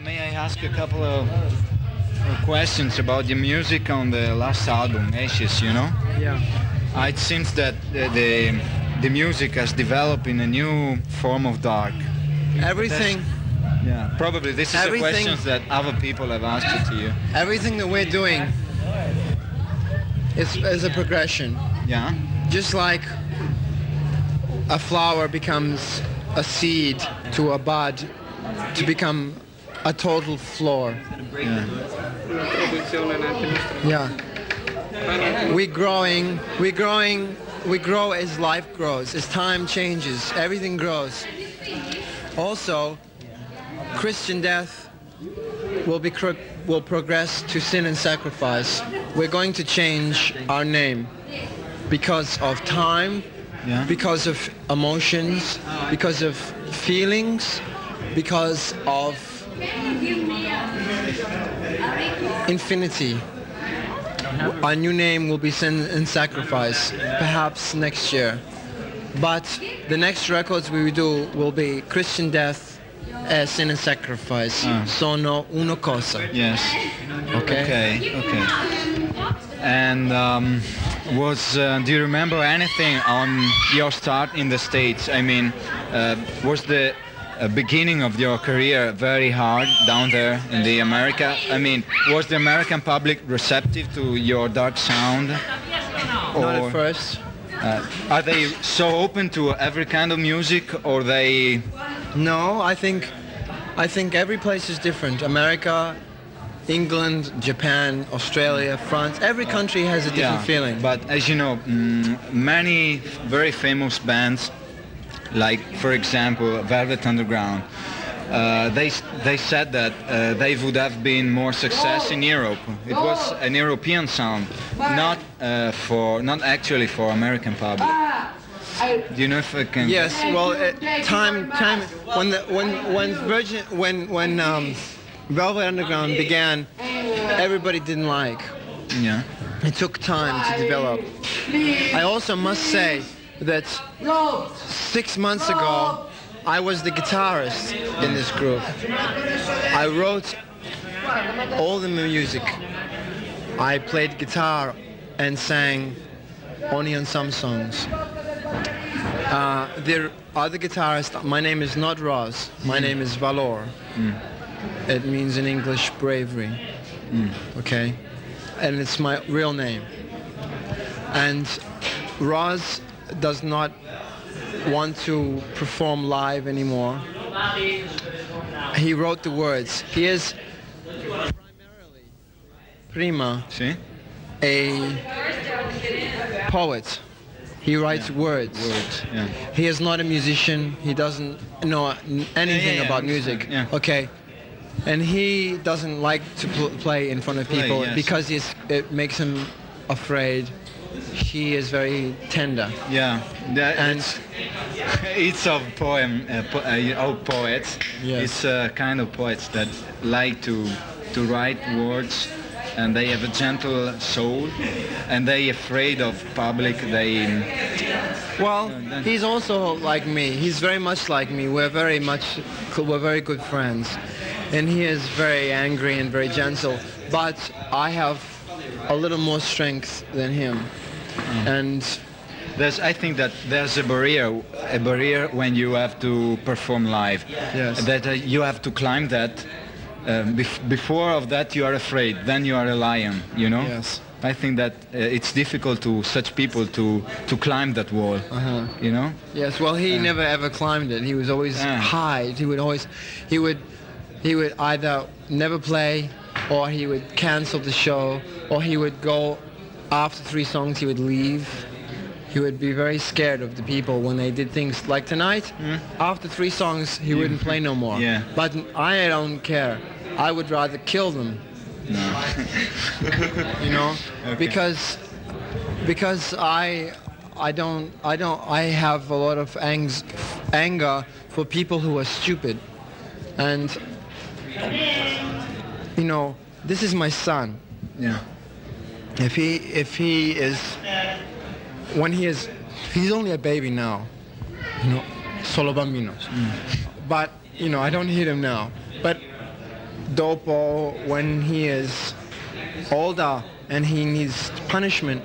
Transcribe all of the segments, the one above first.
May I ask a couple of questions about the music on the last album, Ashes, you know? Yeah. It seems that the music has developed in a new form of dark. Everything, Yeah, probably this is the Everything- questions that other people have asked it to you. everything that we're doing is a progression. Yeah? Just like a flower becomes a seed to a bud to become a total floor. Yeah. We grow as life grows, as time changes, everything grows. Also, Christian death will progress to sin and sacrifice. We're going to change our name because of time, Yeah. because of emotions, because of feelings, because of infinity. Our new name will be Sin and Sacrifice, perhaps next year. But the next records we will do will be Christian Death, Sin and Sacrifice. Sono una cosa. Yes. Okay? Okay. And do you remember anything on your start in the States? I mean, was the beginning of your career very hard down there in the America? I mean, was the American public receptive to your dark sound? Not at first. Are they so open to every kind of music, or they? No, I think every place is different. America, England, Japan, Australia, France, every country has a different feeling. But as you know, many very famous bands, like for example Velvet Underground, they said that they would have been more success in Europe. It was an European sound, not actually for American public. Do you know if I can? Yes, well, time when Velvet Underground began, everybody didn't like. Yeah. It took time to develop. I also must say that 6 months ago, I was the guitarist in this group. I wrote all the music. I played guitar and sang only on some songs. There are other guitarists. My name is not Rozz. My name is Valor. It means in English bravery. Okay? And it's my real name. And Rozz does not want to perform live anymore. He wrote the words. He is primarily, prima, See? a poet. He writes words. Yeah. He is not a musician. He doesn't know anything about music. Yeah. Okay. And he doesn't like to play in front of people yes. because it makes him afraid. He is very tender. Yeah. And It's of of poets. Yes. It's kind of poets that like to write words, and they have a gentle soul, and they afraid of public. well, he's also like me. He's very much like me. We're very good friends, and he is very angry and very gentle. But I have a little more strength than him, and I think that there's a barrier when you have to perform live. Yes. That you have to climb that. Before of that, you are afraid. Then you are a lion. You know. Yes. I think that it's difficult to such people to climb that wall. You know. Yes, well, he never ever climbed it. He was always hide. He would either never play, or he would cancel the show, or he would go after 3 songs. He would leave. He would be very scared of the people when they did things like tonight. After 3 songs, he wouldn't play no more. Yeah. But I don't care. I would rather kill them. No. You know, Okay. because I have a lot of anger for people who are stupid, and you know, this is my son. Yeah. If he is, when he's only a baby now, you know, solo bambinos. But you know, I don't hit him now. But dopo, when he is older and he needs punishment,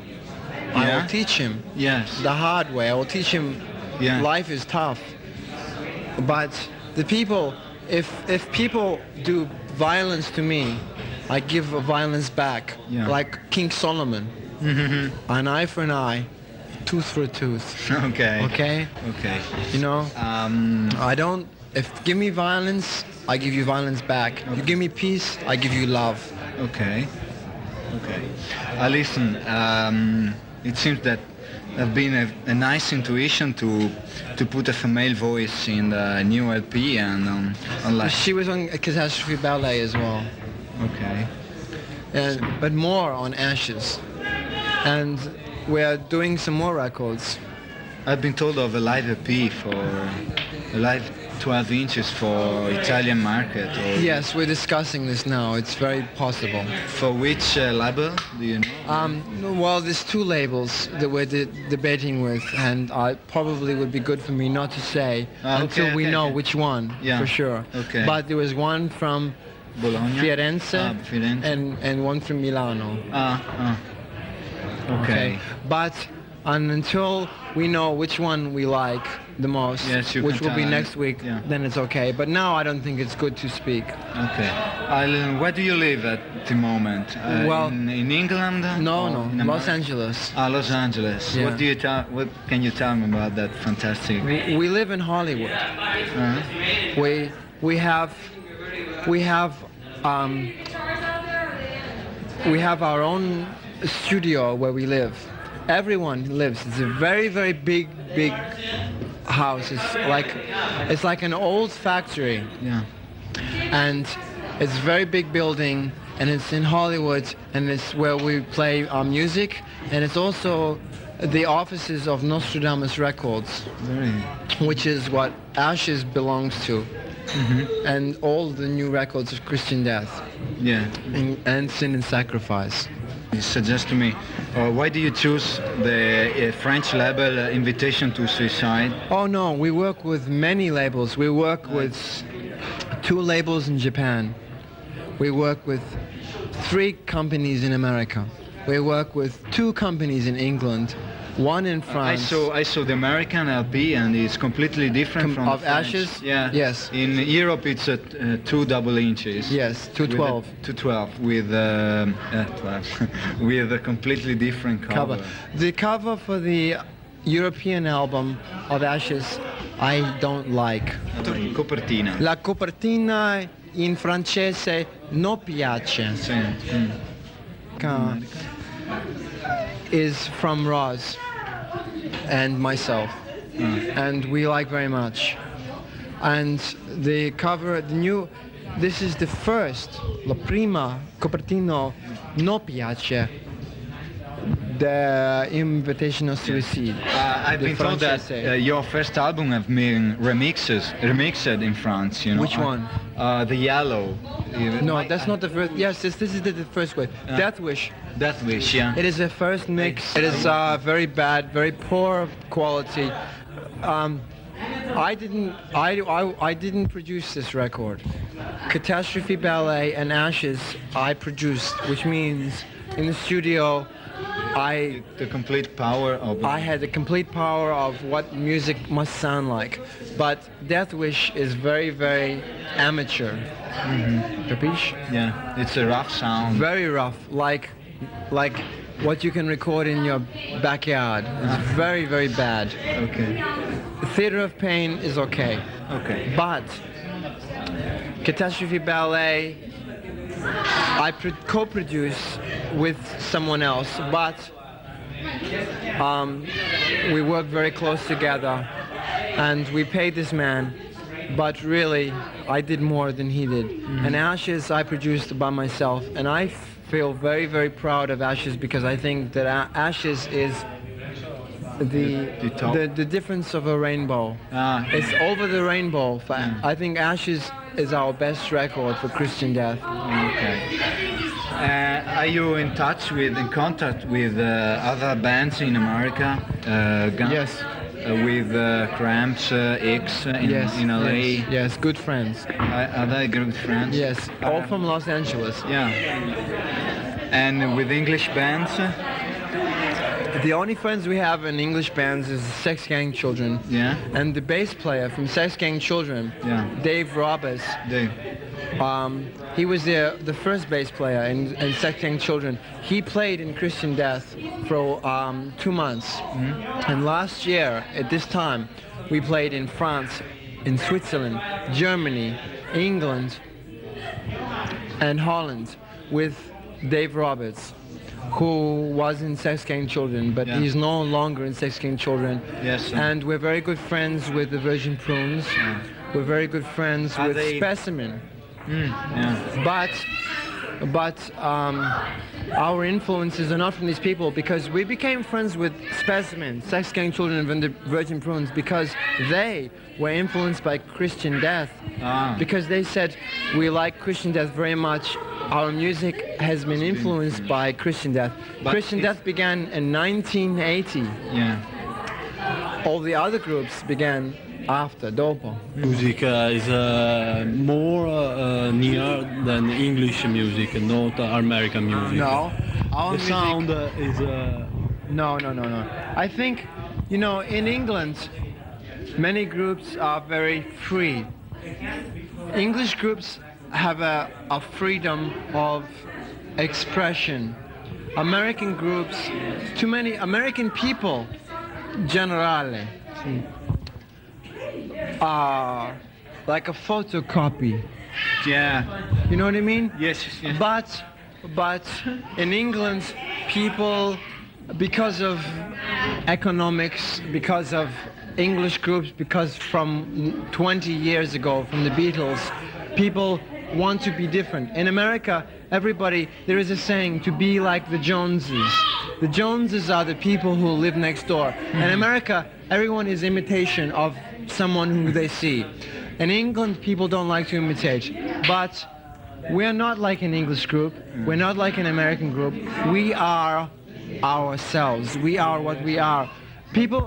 I Yeah. will teach him Yes. the hard way. I will teach him Yeah. life is tough. But the people, if people do violence to me, I give violence back, Yeah. like King Solomon. An eye for an eye, tooth for a tooth. Okay. Okay? Okay. You know, I don't. If give me violence, I give you violence back. You give me peace, I give you love. Okay. Okay. Listen. It seems that there's been a nice intuition to put a female voice in the new LP and on live. She was on Catastrophe Ballet as well, Okay. but more on Ashes. And we're doing some more records. I've been told of a live EP for a live 12 inches for Italian market. Or Yes, we're discussing this now. It's very possible. For which label do you know? Well, there's two labels that we're debating with, and probably would be good for me not to say until we know which one, Yeah. for sure. Okay. But there was one from Bologna. Firenze, Firenze. and one from Milano. Okay. But until we know which one we like the most, Yes, you which can will be tell. next week, Yeah. then it's okay. But now I don't think it's good to speak. Okay. Where do you live at the moment? Well, in England? No, or no, in Los America? Angeles. Los Angeles. Yeah. What can you tell me about that fantastic? We live in Hollywood. We have our own studio where we live. Everyone lives. It's a very, very big house. It's like an old factory, Yeah. and it's a very big building, and it's in Hollywood, and it's where we play our music, and it's also the offices of Nostradamus Records, Very. which is what Ashes belongs to, and all the new records of Christian Death Yeah. and Sin and Sacrifice. You suggest to me, why do you choose the French label Invitation to Suicide? Oh no, we work with many labels. We work with 2 labels in Japan. We work with 3 companies in America. We work with 2 companies in England, 1 in France. I saw the American LP and it's completely different from of the French. Ashes? Yeah. Yes. In Europe it's at 2 double inches. Yes, 212. 212 with 12 with a completely different cover. The cover for the European album of Ashes, I don't like. Copertina. La copertina in francese non piace. Sì. Is from Rozz and myself, and we like very much. And the cover, this is the first, la prima copertina non piace, the Invitation of Suicide. I've the been told that francese. your first album have been remixed in France. You know. Which one? The Yellow. No, that's not the first. Yes, this is the first one. Death Wish. Death Wish, yeah. It is a first mix. It is very bad, very poor quality. I didn't produce this record. Catastrophe Ballet and Ashes I produced, which means in the studio The complete power of. I had the complete power of what music must sound like. But Death Wish is very, very amateur. Capiche? Yeah, it's a rough sound. Very rough, like what you can record in your backyard. It's very, very bad. Okay. Theater of Pain is okay. Okay. But Catastrophe Ballet, I co-produce with someone else, but we work very close together, and we paid this man, but really, I did more than he did. And Ashes, I produced by myself, and I feel very, very proud of Ashes because I think that Ashes is the difference of a rainbow. It's over the rainbow. I think Ashes is our best record for Christian Death. Okay. Are you in contact with other bands in America? Yes. with Cramps X in LA. Yes, good friends. Are they good friends? Yes, all from Los Angeles. Yeah. And with English bands? The only friends we have in English bands is Sex Gang Children. Yeah. And the bass player from Sex Gang Children, Yeah. Dave Roberts. Dave. He was the first bass player in Sex Gang Children. He played in Christian Death for 2 months. And last year, at this time, we played in France, in Switzerland, Germany, England, and Holland with Dave Roberts, who was in Sex Gang Children, but he's no longer in Sex Gang Children. Yes. And we're very good friends with the Virgin Prunes. We're very good friends with Specimen. But our influences are not from these people, because we became friends with Specimen, Sex Gang Children, and the Virgin Prunes because they were influenced by Christian Death. Because they said, we like Christian Death very much. Our music has been influenced by Christian Death. But Christian Death began in 1980. Yeah. All the other groups began after, dopo. Music is more near than English music, not American music. No. Our The sound is... No. I think, in England, many groups are very free. English groups have a freedom of expression. American groups, too many American people, generally, are like a photocopy. Yeah. You know what I mean? Yes. But in England, people, because of economics, because of English groups, because from 20 years ago, from the Beatles, people want to be different. In America, there is a saying, to be like the Joneses. The Joneses are the people who live next door. In America, everyone is imitation of someone who they see. In England, people don't like to imitate. But we're not like an English group. We're not like an American group. We are ourselves. We are what we are.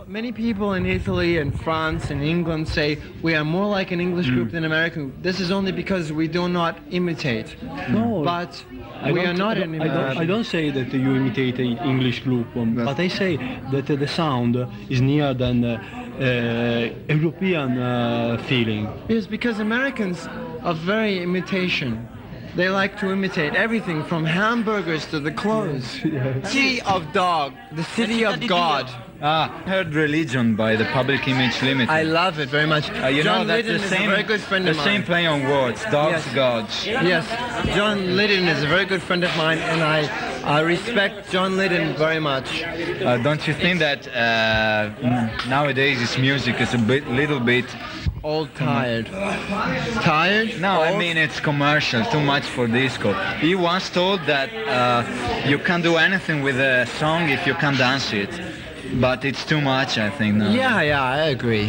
Many people in Italy and France and England say we are more like an English group than American. This is only because we do not imitate. No, but we are not an American. I don't say that you imitate an English group, but I say that the sound is near than European feeling. Yes, because Americans are very imitation. They like to imitate everything from hamburgers to the clothes. City of Dog, the City of God. I heard Religion by the Public Image Limited. I love it very much. John that's Lydon the is same, a very good friend of the mine. same play on words, dogs, Yes. gods. Yes, John Lydon is a very good friend of mine, and I respect John Lydon very much. Don't you think that nowadays his music is little bit Old tired. Tired? No, Old? I mean it's commercial, too much for disco. He once told that you can't do anything with a song if you can't dance it. But it's too much, I think. No. Yeah, I agree.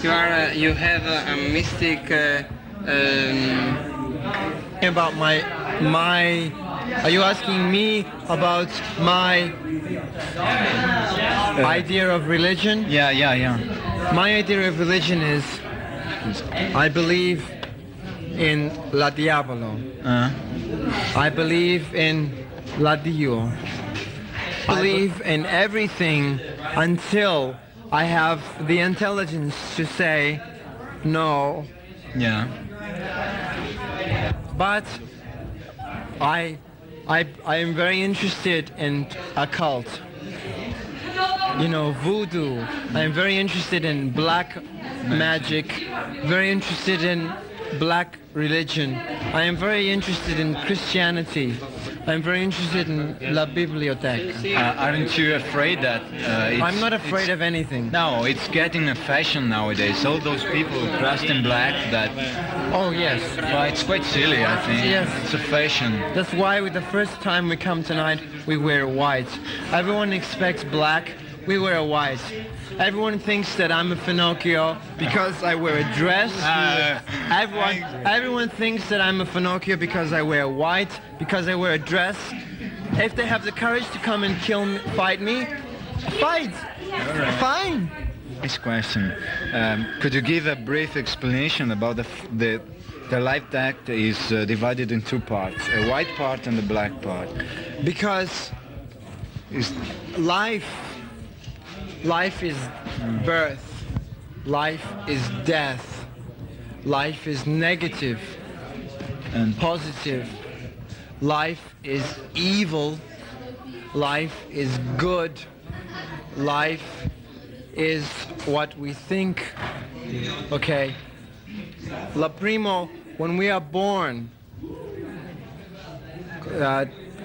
You have a mystic About my, are you asking me about my idea of religion? Yeah. My idea of religion is, I believe in La Diavolo. I believe in La Dio. I believe in everything until I have the intelligence to say no. Yeah. But I am very interested in occult. Voodoo. I am very interested in black magic, very interested in black religion. I am very interested in Christianity. I'm very interested in La Biblioteca. Aren't you afraid that I'm not afraid of anything. No, it's getting a fashion nowadays. All those people dressed in black that... Oh, yes. Well, it's quite silly, I think. Yes. It's a fashion. That's why the first time we come tonight, we wear white. Everyone expects black. We wear white. Everyone thinks that I'm a Pinocchio because I wear a dress. Everyone thinks that I'm a Pinocchio because I wear white, because I wear a dress. If they have the courage to come and fight me, fight. Fine. Nice question. Could you give a brief explanation about the live tape is divided in two parts, a white part and a black part? Because Is life is birth, life is death, life is negative and positive, life is evil, life is good, life is what we think. Okay, la primo, when we are born,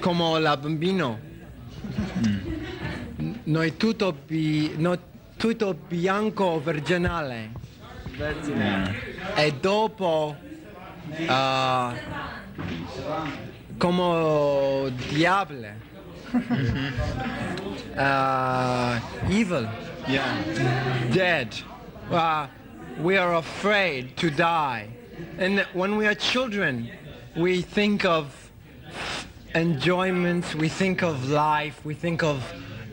como la bambino, noi tutto bianco virginale, e dopo como diable, evil, dead. We are afraid to die. And when we are children, we think of enjoyment, we think of life, we think of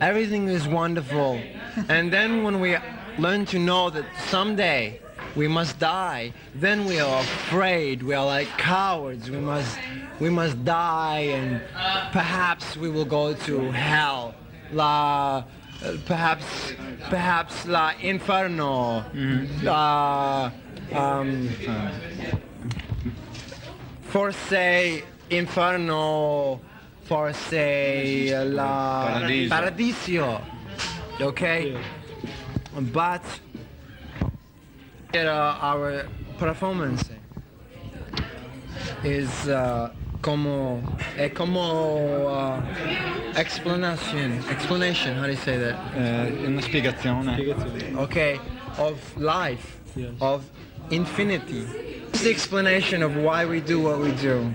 everything is wonderful. And then when we learn to know that someday we must die, then we are afraid, we are like cowards, we must die, and perhaps we will go to hell, perhaps la inferno, forse inferno, forse la paradiso, okay? But our performance is como explanation, how do you say that? una spiegazione. Okay, of life, Yes. of infinity. It's the explanation of why we do what we do.